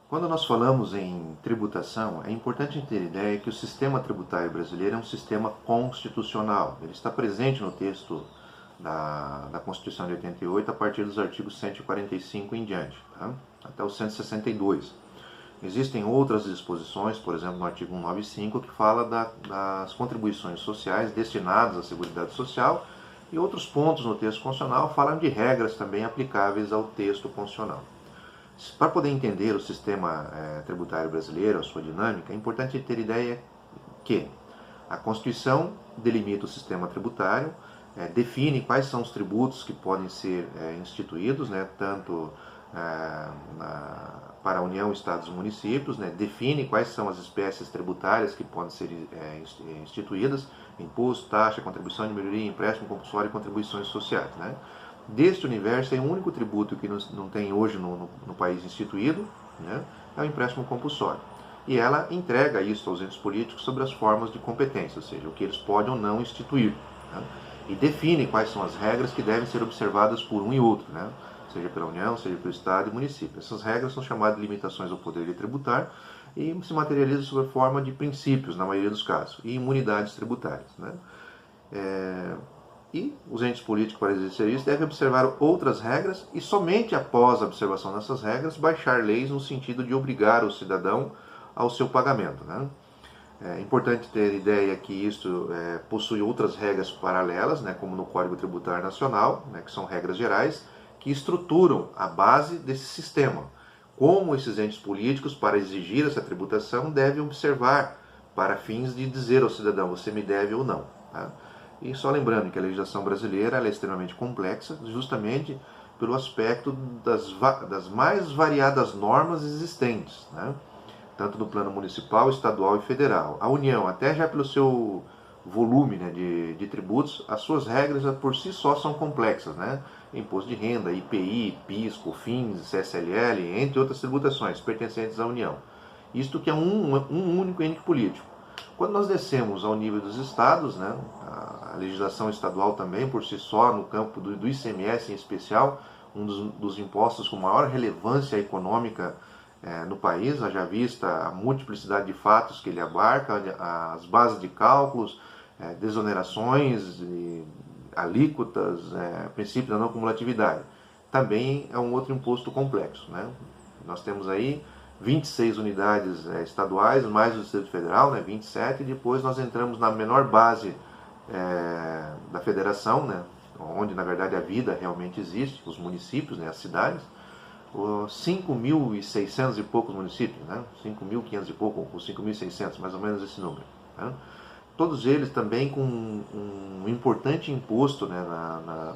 Quando nós falamos em tributação, é importante ter a ideia que o sistema tributário brasileiro é um sistema constitucional. Ele está presente no texto da Constituição de 88 a partir dos artigos 145 em diante, tá? Até o 162. Existem outras disposições, por exemplo, no artigo 195, que fala das contribuições sociais destinadas à Seguridade Social, e outros pontos no texto constitucional falam de regras também aplicáveis ao texto constitucional. Para poder entender o sistema tributário brasileiro, a sua dinâmica, é importante ter ideia que a Constituição delimita o sistema tributário, define quais são os tributos que podem ser instituídos, tanto para a União, Estados e Municípios, define quais são as espécies tributárias que podem ser instituídas: imposto, taxa, contribuição de melhoria, empréstimo compulsório e contribuições sociais. Deste universo, tem um único tributo que não tem hoje no país instituído, é o empréstimo compulsório. E ela entrega isso aos entes políticos sobre as formas de competência, ou seja, o que eles podem ou não instituir. E define quais são as regras que devem ser observadas por um e outro, seja pela União, seja pelo Estado e município. Essas regras são chamadas de limitações ao poder de tributar e se materializam sob a forma de princípios, na maioria dos casos, e imunidades tributárias. E os entes políticos, para exercer isso, devem observar outras regras e somente após a observação dessas regras baixar leis no sentido de obrigar o cidadão ao seu pagamento. É importante ter ideia que isso possui outras regras paralelas, como no Código Tributário Nacional, que são regras gerais, que estruturam a base desse sistema. Como esses entes políticos, para exigir essa tributação, devem observar para fins de dizer ao cidadão: você me deve ou não. E só lembrando que a legislação brasileira é extremamente complexa, justamente pelo aspecto das mais variadas normas existentes, tanto no plano municipal, estadual e federal. A União, até já pelo seu volume de tributos, as suas regras por si só são complexas, Imposto de renda, IPI, PIS, COFINS, CSLL, entre outras tributações pertencentes à União. Isto que é um único ente político. Quando nós descemos ao nível dos estados, a legislação estadual também, por si só, no campo do ICMS em especial, um dos impostos com maior relevância econômica no país, haja vista a multiplicidade de fatos que ele abarca, as bases de cálculos, desonerações, alíquotas, princípio da não cumulatividade. Também é um outro imposto complexo. Nós temos aí 26 unidades estaduais, mais o Distrito Federal, 27, e depois nós entramos na menor base da federação, onde na verdade a vida realmente existe, os municípios, as cidades, 5.600 e poucos municípios, 5.500 e pouco, ou 5.600, mais ou menos esse número. Todos eles também com um importante imposto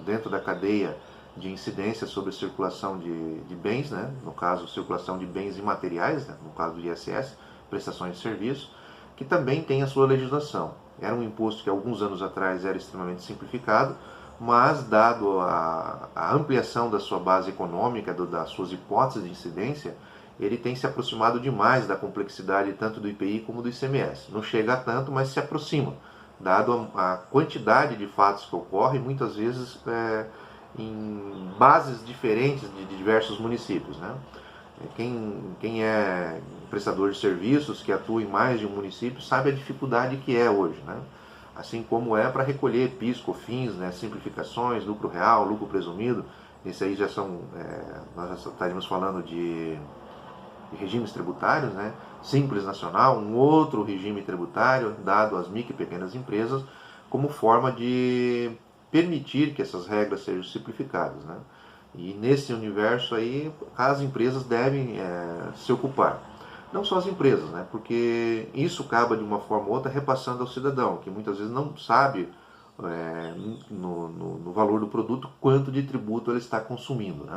dentro da cadeia de incidência sobre a circulação de bens, no caso, circulação de bens imateriais, no caso do ISS, prestações de serviço, que também tem a sua legislação. Era um imposto que alguns anos atrás era extremamente simplificado, mas dado a ampliação da sua base econômica, das suas hipóteses de incidência, ele tem se aproximado demais da complexidade tanto do IPI como do ICMS. Não chega a tanto, mas se aproxima, dado a quantidade de fatos que ocorrem, muitas vezes em bases diferentes de diversos municípios. Quem é prestador de serviços, que atua em mais de um município, sabe a dificuldade que é hoje. Assim como é para recolher PIS, COFINS, simplificações, lucro real, lucro presumido. Esse aí nós já estaríamos falando de regimes tributários, Simples Nacional, um outro regime tributário dado às micro e pequenas empresas, como forma de permitir que essas regras sejam simplificadas. E nesse universo aí, as empresas devem se ocupar. Não só as empresas, porque isso acaba de uma forma ou outra repassando ao cidadão, que muitas vezes não sabe no valor do produto quanto de tributo ele está consumindo.